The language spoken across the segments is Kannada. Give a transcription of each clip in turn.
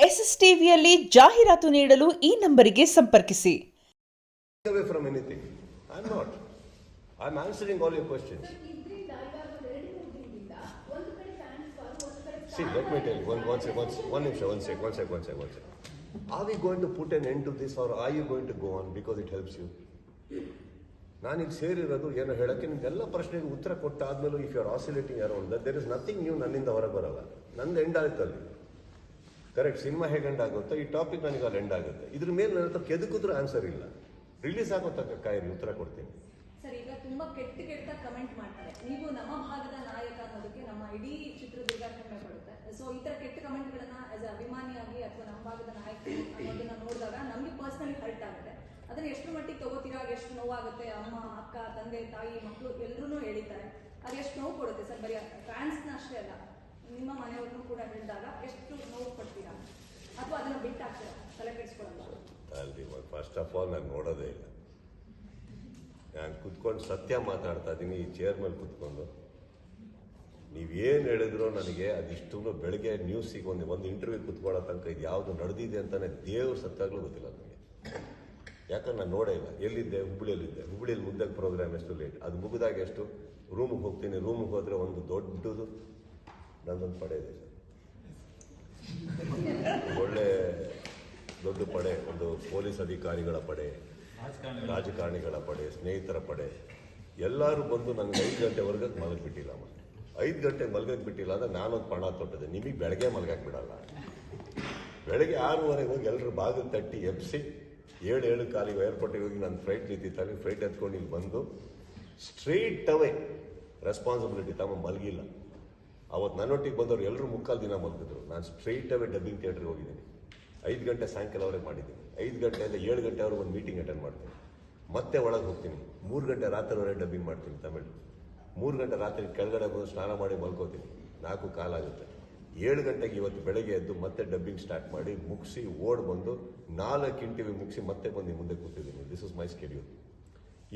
SSTVಯಲ್ಲಿ ಜಾಹೀರಾತು ನೀಡಲು ಈ ನಂಬರಿಗೆ ಸಂಪರ್ಕಿಸಿ. Away from anything. I'm not. I'm answering all your questions. See, let me tell you, one second. Are we going to put an end to this or are you going to go on because it helps you? ನಾನೀಗ ಸೇರಿರೋದು ಏನೋ ಹೇಳೋಕ್ಕೆ ನಿಮ್ಗೆಲ್ಲ ಪ್ರಶ್ನೆಗೆ ಉತ್ತರ ಕೊಟ್ಟಾದ್ಮೇಲೂ if you are oscillating around that there is nothing new ನನ್ನಿಂದ ಹೊರಗೆ ಬರೋಲ್ಲ. ನಂದು ಎಂಡ್ ಆಗುತ್ತಲ್ಲಿ. ಕರೆಕ್ಟ್, ಸಿನಿಮಾ ಹೇಗೆ ಎಂಡ್ ಆಗುತ್ತೋ ಈ ಟಾಪಿಕ್ ನನಗೆ ಅಲ್ಲಿ ಎಂಡ್ ಆಗುತ್ತೆ. ಇದ್ರ ಮೇಲೆ ನನ್ನ ಹತ್ರ ಕೆದಕಿದ್ರೂ ಆನ್ಸರ್ ಇಲ್ಲ. ರಿಲೀಸ್ ಆಗೋ ತನಕ ಕಾಯಿರಿ, ಉತ್ತರ ಕೊಡ್ತೀನಿ. ಸರ್, ಈಗ ತುಂಬಾ ಕೆಟ್ಟ ಕಮೆಂಟ್ ಮಾಡ್ತಾರೆ. ನೀವು ನಮ್ಮ ಭಾಗದ ನಾಯಕ ಅನ್ನೋದಕ್ಕೆ ನಮ್ಮ ಇಡೀ ಚಿತ್ರದುರ್ಗ ಹೆಮ್ಮೆ ಪಡುತ್ತೆ. ಸೊ ಈ ತರ ಕೆಟ್ಟ ಕಮೆಂಟ್ಗಳನ್ನ ಆಸ್ ಅ ಅಭಿಮಾನಿಯಾಗಿ ಅಥವಾ ನಮ್ಮ ಭಾಗದ ನಾಯಕ ಅನ್ನೋದನ್ನ ನೋಡಿದಾಗ ನಮ್ಗೆ ಪರ್ಸನಲಿ ಹರ್ಟ್ ಆಗುತ್ತೆ. ಅದನ್ನ ಎಷ್ಟು ಮಟ್ಟಿಗೆ ತಗೋತೀರಾ, ಎಷ್ಟು ನೋವಾಗುತ್ತೆ. ಅಮ್ಮ, ಅಕ್ಕ, ತಂದೆ, ತಾಯಿ, ಮಕ್ಕಳು ಎಲ್ಲರೂ ಹೇಳಿದ್ದಾರೆ. ಅದು ಎಷ್ಟು ನೋವು ಕೊಡುತ್ತೆ ಸರ್. ಬರೀ ಫ್ಯಾನ್ಸ್ನ ಅಷ್ಟೇ ಅಲ್ಲ, ನಿಮ್ಮ ಮನೆಯವ್ರನ್ನೂ ಕೂಡ ಹೇಳಿದಾಗ ಎಷ್ಟು ನೋವು ಪಡ್ತೀರಾ ಅಥವಾ ಅದನ್ನ ಬಿಟ್ಟಾಗ್ತೀರಾ, ತಲೆ ಕೆಡಿಸ್ಕೊಳ್ಳಲ್ಲ? ಅಲ್ರಿ, ಫಸ್ಟ್ ಆಫ್ ಆಲ್ ನಾನು ನೋಡೋದೇ ಇಲ್ಲ. ನಾನು ಕುತ್ಕೊಂಡು ಸತ್ಯ ಮಾತಾಡ್ತಾ ಇದ್ದೀನಿ ಈ ಚೇರ್ ಮೇಲೆ ಕುತ್ಕೊಂಡು. ನೀವೇನು ಹೇಳಿದ್ರು ನನಗೆ ಅದಿಷ್ಟು ಬೆಳಗ್ಗೆ ನ್ಯೂಸಿಗೆ ಒಂದು ಇಂಟರ್ವ್ಯೂ ಕುತ್ಕೊಳ್ಳೋ ತನಕ ಇದು ಯಾವುದು ನಡೆದಿದೆ ಅಂತಾನೆ ದೇವ್ರ ಸತ್ತಾಗಲೂ ಗೊತ್ತಿಲ್ಲ ನನಗೆ. ಯಾಕಂದ್ರೆ ನಾನು ನೋಡೇ ಇಲ್ಲ. ಎಲ್ಲಿದ್ದೆ? ಹುಬ್ಬಳ್ಳಿಯಲ್ಲಿ ಮುಗ್ದಾಗ ಪ್ರೋಗ್ರಾಮ್ ಎಷ್ಟು ಲೇಟ್, ಅದು ಮುಗಿದಾಗ ಎಷ್ಟು ರೂಮಿಗೆ ಹೋಗ್ತೀನಿ. ರೂಮಿಗೆ ಹೋದರೆ ಒಂದು ದೊಡ್ಡದು ನನ್ನೊಂದು ಪಡೆ ಇದೆ ಸರ್, ಒಳ್ಳೆ ದೊಡ್ಡ ಪಡೆ, ಒಂದು ಪೊಲೀಸ್ ಅಧಿಕಾರಿಗಳ ಪಡೆ, ರಾಜಕಾರಣಿಗಳ ಪಡೆ, ಸ್ನೇಹಿತರ ಪಡೆ, ಎಲ್ಲರೂ ಬಂದು ನನಗೆ 5 ಗಂಟೆವರೆಗೆ ಮಲಗಿಬಿಟ್ಟಿಲ್ಲ. 5 ಗಂಟೆಗೆ ಮಲಗಕ್ಕೆ ಬಿಟ್ಟಿಲ್ಲ ಅಂದರೆ ನಾನೊಂದು ಪಣ ತೊಟ್ಟಿದೆ. ನಿಮಗೆ ಬೆಳಗ್ಗೆ ಮಲಗಕ್ಕೆ ಬಿಡಲ್ಲ. ಬೆಳಗ್ಗೆ 6:30 ಹೋಗಿ ಎಲ್ಲರೂ ಬಾಗಿಲು ತಟ್ಟಿ ಎಬ್ಸಿ 7 ಕಾಲಿಗೆ ಏರ್ಪೋರ್ಟಿಗೆ ಹೋಗಿ ನಾನು ಫ್ಲೈಟ್ ನಿಂತಿರ್ತಾರೆ. ಫ್ಲೈಟ್ ಎತ್ಕೊಂಡು ಇಲ್ಲಿ ಬಂದು ಸ್ಟ್ರೈಟ್ ಅವೇ ರೆಸ್ಪಾನ್ಸಿಬಿಲಿಟಿ ತಮ್ಮ ಮಲಗಿಲ್ಲ. ಅವತ್ತು ನನ್ನೊಟ್ಟಿಗೆ ಬಂದವರು ಎಲ್ಲರೂ 3/4 ದಿನ ಮಲಗಿದ್ರು. ನಾನು ಸ್ಟ್ರೈಟ್ ಅವೇ ಡಬ್ಬಿಂಗ್ ಥಿಯೇಟ್ರಿಗೆ ಹೋಗಿದ್ದೀನಿ. 5 ಗಂಟೆ ಸಾಯಂಕಾಲವರೆಗೆ ಮಾಡಿದ್ದೀನಿ. 5 ಗಂಟೆಯಿಂದ 7 ಗಂಟೆವರೆಗೆ ಒಂದು ಮೀಟಿಂಗ್ ಅಟೆಂಡ್ ಮಾಡ್ತೀನಿ. ಮತ್ತೆ ಒಳಗೆ ಹೋಗ್ತೀನಿ. 3 ಗಂಟೆ ರಾತ್ರಿವರೆಗೆ ಡಬ್ಬಿಂಗ್ ಮಾಡ್ತೀನಿ ತಮಿಳು. 3 ಗಂಟೆ ರಾತ್ರಿ ಕೆಳಗಡೆ ಬಂದು ಸ್ನಾನ ಮಾಡಿ ಮಲ್ಕೋತೀನಿ. 4 ಕಾಲಾಗುತ್ತೆ. 7 ಗಂಟೆಗೆ ಇವತ್ತು ಬೆಳಗ್ಗೆ ಎದ್ದು ಮತ್ತೆ ಡಬ್ಬಿಂಗ್ ಸ್ಟಾರ್ಟ್ ಮಾಡಿ ಮುಗಿಸಿ ಓಡ್ ಬಂದು 4 ಇಂಟರ್ವ್ಯೂ ಮುಗಿಸಿ ಮತ್ತೆ ಬಂದು ಮುಂದೆ ಕೂತಿದ್ದೀನಿ. This is my schedule.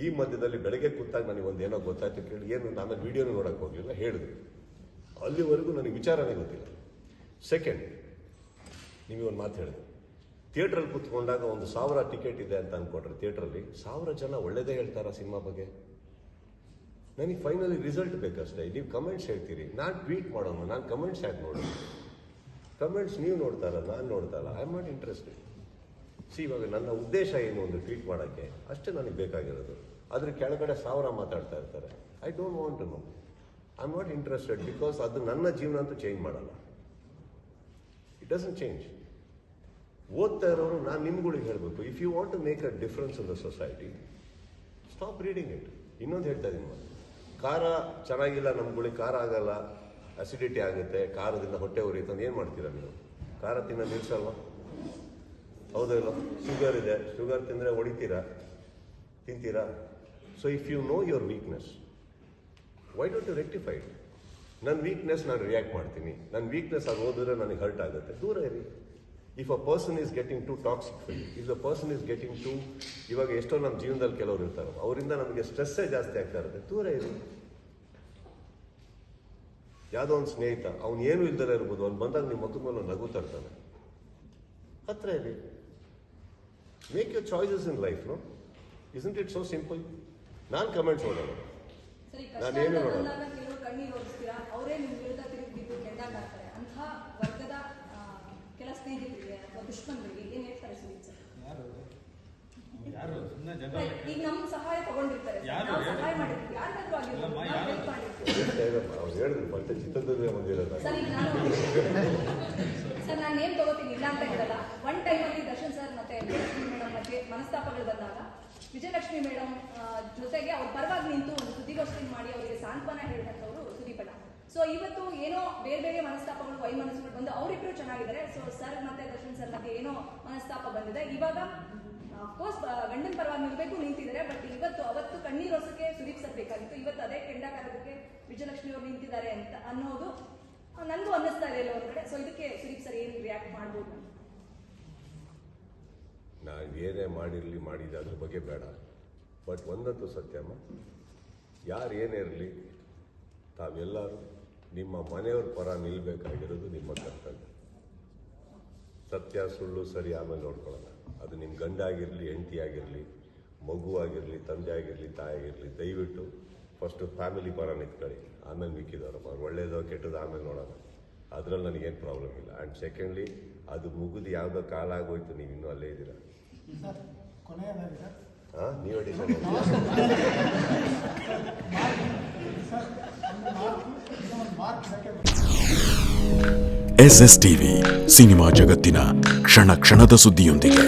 ಈ ಮಧ್ಯದಲ್ಲಿ ಬೆಳಗ್ಗೆ ಕೂತಾಗ ನನಗೆ ಒಂದು ಏನೋ ಗೊತ್ತಾಯ್ತು ಕೇಳಿ, ಏನು ನಾನು ವೀಡಿಯೋನು ನೋಡೋಕೆ ಹೋಗಲಿಲ್ಲ, ಹೇಳಿದ್ರು. ಅಲ್ಲಿವರೆಗೂ ನನಗೆ ವಿಚಾರನೇ ಗೊತ್ತಿಲ್ಲ. ಸೆಕೆಂಡ್, ನಿಮಗೆ ಒಂದು ಮಾತು ಹೇಳಿದೆ. ಥಿಯೇಟ್ರಲ್ಲಿ ಕೂತ್ಕೊಂಡಾಗ ಒಂದು 1000 ಟಿಕೆಟ್ ಇದೆ ಅಂತ ಅಂದ್ಕೊಂಡ್ರೆ ಥಿಯೇಟ್ರಲ್ಲಿ 1000 ಜನ ಒಳ್ಳೇದೇ ಹೇಳ್ತಾರ ಸಿನಿಮಾ ಬಗ್ಗೆ? ನನಗೆ ಫೈನಲಿ ರಿಸಲ್ಟ್ ಬೇಕಷ್ಟೇ. ನೀವು ಕಮೆಂಟ್ಸ್ ಹೇಳ್ತೀರಿ, ನಾನು ಟ್ವೀಟ್ ಮಾಡೋಣ, ನಾನು ಕಮೆಂಟ್ಸ್ ಯಾಕೆ ನೋಡೋಣ? ಕಮೆಂಟ್ಸ್ ನೀವು ನೋಡ್ತಾರ, ನಾನು ನೋಡ್ತಾರ. I am not interested. ಇವಾಗ ನನ್ನ ಉದ್ದೇಶ ಏನು, ಒಂದು ಟ್ವೀಟ್ ಮಾಡೋಕ್ಕೆ ಅಷ್ಟೇ ನನಗೆ ಬೇಕಾಗಿರೋದು. ಅದ್ರ ಕೆಳಗಡೆ 1000 ಮಾತಾಡ್ತಾ ಇರ್ತಾರೆ. I don't want to know. I am not interested. Because ಅದು ನನ್ನ ಜೀವನ ಅಂತೂ ಚೇಂಜ್ ಮಾಡಲ್ಲ. It doesn't change. ಓದ್ತಾ ಇರೋರು ನಾನು ನಿಮ್ಗಳಿಗೆ ಹೇಳಬೇಕು, if you want to make a difference in the society, stop reading it. ಇನ್ನೊಂದು ಹೇಳ್ತಾ ಇದ್ದೀನಿ, ಖಾರ ಚೆನ್ನಾಗಿಲ್ಲ, ನಮ್ಗಳಿಗೆ ಖಾರ ಆಗಲ್ಲ, ಅಸಿಡಿಟಿ ಆಗುತ್ತೆ, ಖಾರದಿಂದ ಹೊಟ್ಟೆ ಉರಿಯುತ್ತೆ ಅಂತ ಏನು ಮಾಡ್ತೀರಾ ನೀವು? ಖಾರ ತಿನ್ನೋದು ನಿಲ್ಸಲ್ವ? ಹೌದೋ ಇಲ್ಲ? ಶುಗರ್ ಇದೆ, ಶುಗರ್ ತಿಂದರೆ ಹೊಡಿತೀರಾ, ತಿಂತೀರಾ? So if you know your weakness, why don't you rectify it? ನನ್ನ ವೀಕ್ನೆಸ್ ನಾನು ರಿಯಾಕ್ಟ್ ಮಾಡ್ತೀನಿ. ನನ್ನ ವೀಕ್ನೆಸ್ ಅದು ಓದಿದ್ರೆ ನನಗೆ ಹರ್ಟ್ ಆಗುತ್ತೆ, ದೂರ ಇರಿ. If a person is getting to toxic feel, if the person is getting to, ಇವಾಗ ಎಷ್ಟೋ ನಮ್ಮ ಜೀವನದಲ್ಲಿ ಕೆಲವರು ಇರ್ತಾರೆ, ಅವರಿಂದ ನಮಗೆ ಸ್ಟ್ರೆಸ್ಸೇ ಜಾಸ್ತಿ ಆಗ್ತಾ ಇರುತ್ತೆ, ದೂರ ಇರಿ. ಯಾವುದೋ ಒಂದು ಸ್ನೇಹಿತ, ಅವ್ನು ಏನೂ ಇಲ್ದಲೇ ಇರ್ಬೋದು, ಅವ್ನು ಬಂದಾಗ ನಿಮ್ಮ ಮುಖದ ಮೇಲೆ ನಗು ತರ್ತಾನೆ, ಹತ್ರ ಇರಿ. Make your choices in life. No, isn't it so simple? ನಾನು ಕಮೆಂಟ್ಸ್ ಓದೋಣ, ನಾನೇನು ನೋಡೋಣ. ಕಣ್ಣೀರು ಓದಿಸ್ತೀರಾ, ಅವರೇ ನಿಮ್ಮ ವಿರುದ್ಧ ತಿರುಗಿಬಿದ್ದು ಕೆಂಡಾಡ್ತಾರೆ. ಅಂತಹ ವರ್ಗದ ಕೆಲ ಸ್ನೇಹಿತರಿಗೆ ಅಥವಾ ದುಶ್ಮನ್ಗಳಿಗೆ ಏನ್ ಹೇಳ್ತಾರೆ ಸುದೀಪ್ ಸರ್? ಈಗ ನಮ್ಮ ಸಹಾಯ ತಗೊಂಡಿರ್ತಾರೆ, ನಾವು ಸಹಾಯ ಮಾಡಿರ್ತೀವಿ, ಯಾರಿಗಾದ್ರೂ ಆಗಿರ್ಬೋದು, ನಾವು ಹೆಲ್ಪ್ ಮಾಡಿರ್ತೀವಿ. ಸರ್, ನಾನು ನೇಮ್ ತಗೋತೀನಿ, ಇಲ್ಲ ಅಂತ ಹೇಳಲ್ಲ. ಒನ್ ಟೈಮಲ್ಲಿ ದರ್ಶನ್ ಸರ್ ಮತ್ತೆ ವಿಜಯಲಕ್ಷ್ಮಿ ಮೇಡಮ್ ಮಧ್ಯೆ ಮನಸ್ತಾಪಗಳು ಬಂದಾಗ ವಿಜಯಲಕ್ಷ್ಮಿ ಮೇಡಮ್ ಜೊತೆಗೆ ಅವ್ರ ಪರವಾಗಿ ನಿಂತು ಒಂದು ಸುದ್ದಿಗೋಷ್ಠಿ ಮಾಡಿ ಅವರಿಗೆ ಸಾಂತ್ವನ ಹೇಳಿದಂಥವ್ರು ಸುದೀಪ್ ಅಣ್ಣ. ಸೊ ಇವತ್ತು ಏನೋ ಬೇರೆ ಮನಸ್ತಾಪಗಳು, ವೈಮನಸ್ಸುಗಳು ಬಂದು ಅವರಿಬ್ರು ಚೆನ್ನಾಗಿದ್ದಾರೆ. ಸೊ ಸರ್ ಮತ್ತೆ ದರ್ಶನ್ ಸರ್ ಮತ್ತೆ ಏನೋ ಮನಸ್ತಾಪ ಬಂದಿದೆ. ಇವಾಗ ಅಫ್ಕೋರ್ಸ್ ಗಂಡನ ಪರವಾಗಿ ನಿಲ್ಬೇಕು ನಿಂತಿದ್ದಾರೆ. ಬಟ್ ಅವತ್ತು ಕಣ್ಣೀರು ಒರ್ಸಕ್ಕೆ ಸುದೀಪ್ ಸರ್ ಬೇಕಾಗಿತ್ತು. ಇವತ್ತು ಅದೇ ಕೆಂಡಕಾರದಕ್ಕೆ ವಿಜಯಲಕ್ಷ್ಮಿ ಅವರು ನಿಂತಿದ್ದಾರೆ ಅಂತ ಅನ್ನೋದು ನನಗೂ ಅನ್ನಿಸ್ತಾ ಇದೆ ಎಲ್ಲ ಒಂದ್ ಕಡೆ. ಸೊ ಇದಕ್ಕೆ ಸುದೀಪ್ ಸರ್ ಏನು ರಿಯಾಕ್ಟ್ ಮಾಡ್ಬೋದು? ನಾವು ಏನೇ ಮಾಡಿರಲಿ ಮಾಡಿದ ಅದ್ರ ಬಗ್ಗೆ ಬೇಡ. ಬಟ್ ಒಂದಂತೂ ಸತ್ಯಮ್ಮ, ಯಾರು ಏನೇ ಇರಲಿ, ತಾವೆಲ್ಲರೂ ನಿಮ್ಮ ಮನೆಯವ್ರ ಪರ ನಿಲ್ಬೇಕಾಗಿರೋದು ನಿಮ್ಮ ಕರ್ತವ್ಯ. ಸತ್ಯ ಸುಳ್ಳು ಸರಿ ಆಮೇಲೆ ನೋಡ್ಕೊಳ್ಳೋಣ. ಅದು ನಿಮ್ಮ ಗಂಡ ಆಗಿರಲಿ, ಹೆಂಡತಿ ಆಗಿರಲಿ, ಮಗು ಆಗಿರಲಿ, ತಂದೆ ಆಗಿರಲಿ, ತಾಯಿ ಆಗಿರಲಿ, ದಯವಿಟ್ಟು ಫಸ್ಟು ಫ್ಯಾಮಿಲಿ ಪರ ನಿಂತ್ಕೊಳ್ಳಿ, ಆಮೇಲೆ ಮಿಕ್ಕಿದವ್ರಪ್ಪ ಒಳ್ಳೇದೋ ಕೆಟ್ಟದೋ ಆಮೇಲೆ ನೋಡೋಣ. ಅದರಲ್ಲಿ ನನಗೇನು ಪ್ರಾಬ್ಲಮ್ ಇಲ್ಲ. ಆ್ಯಂಡ್ ಸೆಕೆಂಡ್ಲಿ ಅದು ಮುಗಿದು ಯಾವುದೋ ಕಾಲ ಆಗೋಯ್ತು, ನೀವು ಇನ್ನೂ ಅಲ್ಲೇ ಇದ್ದೀರಾ. ಹಾಂ, ನೀವು ಡಿಸೈಡ್ SS TV ಸಿನಿಮಾ ಜಗತ್ತಿನ ಕ್ಷಣ ಕ್ಷಣದ ಸುದ್ದಿಯೊಂದಿಗೆ.